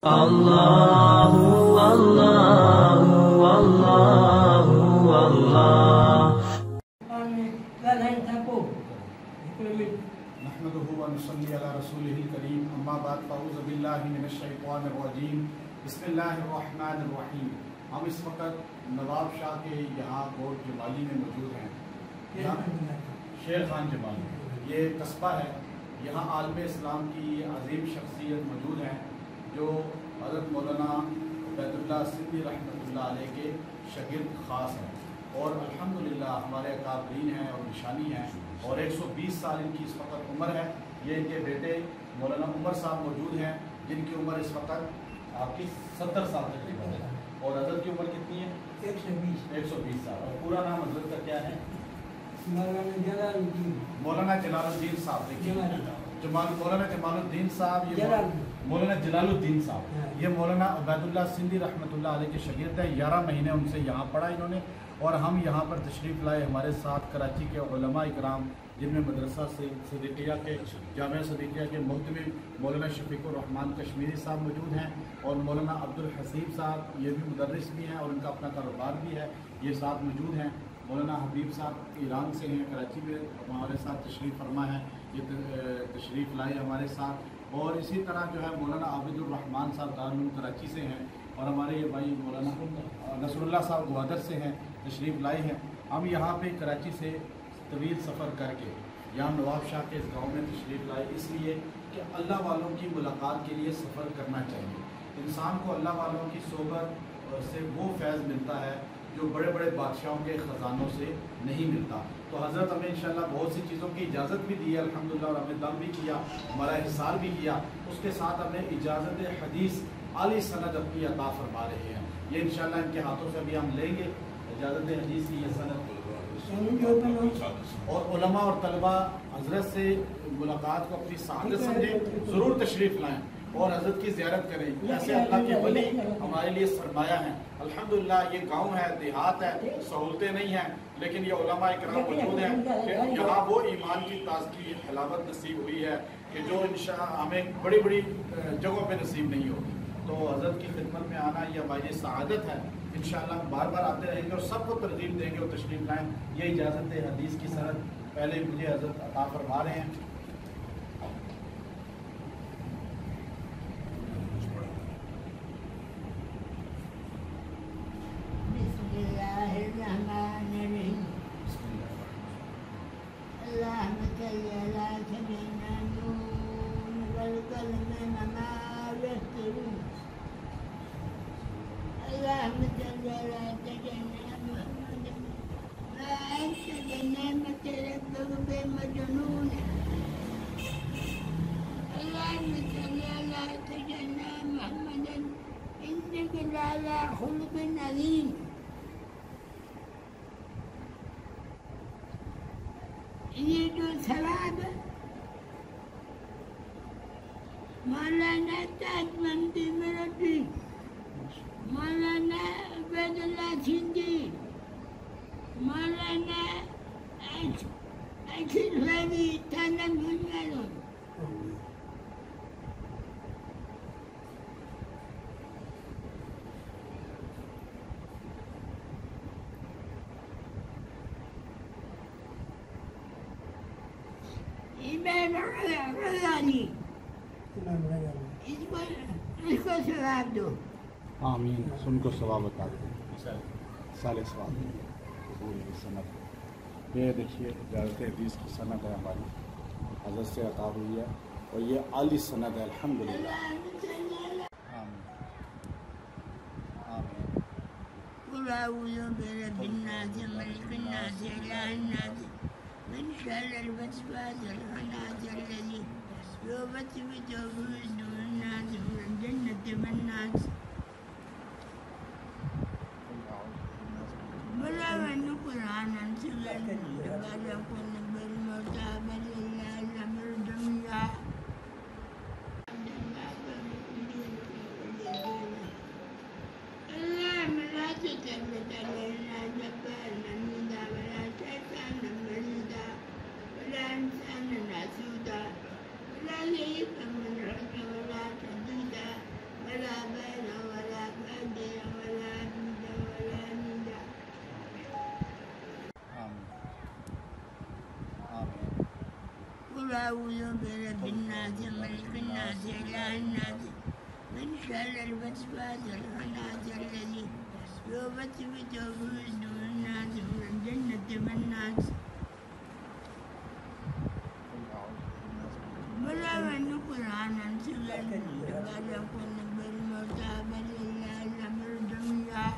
Allahu Allahu Allahu Allah. नहमदुहु व नुसल्ली अला रसूलिहिल करीम अम्मा बाद फ़अऊज़ु बिल्लाहि मिनश शैतानिर रजीम बिस्मिल्लाहिर रहमानिर रहीम। हम इस वक्त नवाब शाह के यहाँ कोट जमाली में मौजूद हैं। यहाँ शेर खान जमाली ये कस्बा है। यहाँ आलम इस्लाम की अजीम शख्सियत मौजूद हैं जो हज़रत मौलाना उबैदुल्लाह सिंधी रहमतुल्लाह अलैह के शागिर्द ख़ास हैं और अल्हम्दुलिल्लाह हमारे अकाबरीन हैं और निशानी हैं और 120 साल इनकी इस वक्त उम्र है। ये इनके बेटे मौलाना उमर साहब मौजूद हैं जिनकी उम्र इस वक्त आपकी 70 साल तकरीबन है और हज़रत की उम्र कितनी है? 120 साल। और पूरा नाम हज़रत का क्या है? मौलाना जलालुद्दीन साहब। देखिए मौलाना जमालुद्दीन साहब, ये मौलाना जलालुद्दीन साहब, ये मौलाना उबैदुल्लाह सिंधी रहमतुल्लाह अलैह के शागिर्द हैं। 11 महीने उनसे यहाँ पढ़ा इन्होंने और हम यहाँ पर तशरीफ़ लाए। हमारे साथ कराची के उलमा इकराम जिनमें मदरसा से सदीकिया के जामिया सदीकिया के मुहतमिम मौलाना शफीकुर रहमान कश्मीरी साहब मौजूद हैं और मौलाना अब्दुल हसीब साहब, ये भी मुदर्रिस भी हैं और उनका अपना कारोबार भी है, ये साथ मौजूद हैं। मौलाना हबीब साहब ईरान से हैं, कराची में हमारे साथ तशरीफ़ फरमा है, ये तशरीफ़ लाए हमारे साथ। और इसी तरह जो है मौलाना आबिदुर रहमान साहब दारुल कराची से हैं और हमारे ये भाई मौलाना नसरुल्लाह साहब ग्वादर से हैं, तशरीफ़ लाए हैं। हम यहाँ पे कराची से तवील सफ़र करके यहाँ नवाब शाह के इस गाँव में तशरीफ़ लाए इसलिए कि अल्लाह वालों की मुलाकात के लिए सफ़र करना चाहिए। इंसान को अल्लाह वालों की सोबत से वो फैज़ मिलता है जो बड़े बड़े बादशाहों के ख़जानों से नहीं मिलता। तो हज़रत हमें इंशाल्लाह बहुत सी चीज़ों की इजाज़त भी दी है अल्हम्दुलिल्लाह और हमें दम भी किया, हमारा हिसार भी किया। उसके साथ हमें इजाज़त हदीस आली सनद अपनी अता फरमा रहे हैं। ये इंशाल्लाह इनके हाथों से अभी हम लेंगे इजाज़त हदीस की ये सनद और उलमा और तलबा हज़रत से मुलाकात को अपनी सआदत समझें, ज़रूर तशरीफ़ लाएँ और हज़रत की ज़ियारत करें। ऐसे अल्लाह के वली हमारे लिए सरमाया हैं। अल्हम्दुलिल्लाह ये गांव है, देहात है, सहूलतें नहीं हैं, लेकिन ये उलमा इकराम मौजूद हैं कि यहाँ वो ईमान की ताज़गी हलावत नसीब हुई है कि जो इंशाअल्लाह हमें बड़ी बड़ी जगहों पे नसीब नहीं होगी। तो हज़रत की खिदमत में आना ये हमारी सआदत है। इंशाअल्लाह बार बार आते रहेंगे और सबको तरगीब देंगे और तशरीफ़ लाएँ। ये इजाज़त है हदीस की सनद पहले मुझे हज़रत अता फरमा रहे हैं। ये जो सवाब मौलाना ताजमंदी मेरठी, मौलाना उबैदुल्लाह सिंधी, मौलाना अखिलवादी थाना भुजवालो, इसको सवाब दो। आमीन। उनको सवाब बता दें, साले सवाब सनद। ये देखिए इजाज़त हदीस की सनद है हमारी, हज़रत से अता हुई है और ये आली सनद है अल्हम्दुलिल्लाह। आमीन आमीन। من شر الوسواس الخناس الذي يوسوس في صدور الناس من الجنة والناس. بلى من قرآنا سجل بل يكون بالموتى بل لله الأمر جميعا. اللهم لا تثبت علينا جبارنا الندى ولا شيطانا مريدا ولا إنسانا عسودا ولا ليفا من رد ولا تدودا ولا قل أعوذ برب الناس ملك الناس إله الناس من شر الوسواس الخناس الذي يوسوس في صدور الناس من الجنة والناس. ولا من القرآن سوى بل يكون بالموتى بل لله الأمر جميعا.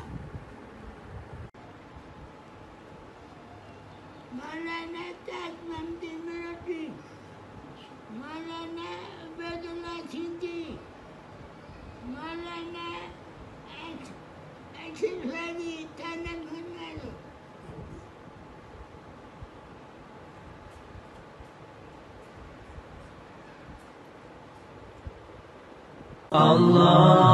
مولانا تاج ممدي مرقي مولانا عبيد الله سندي مولانا أكثر هذه تانا فرمانو. Allah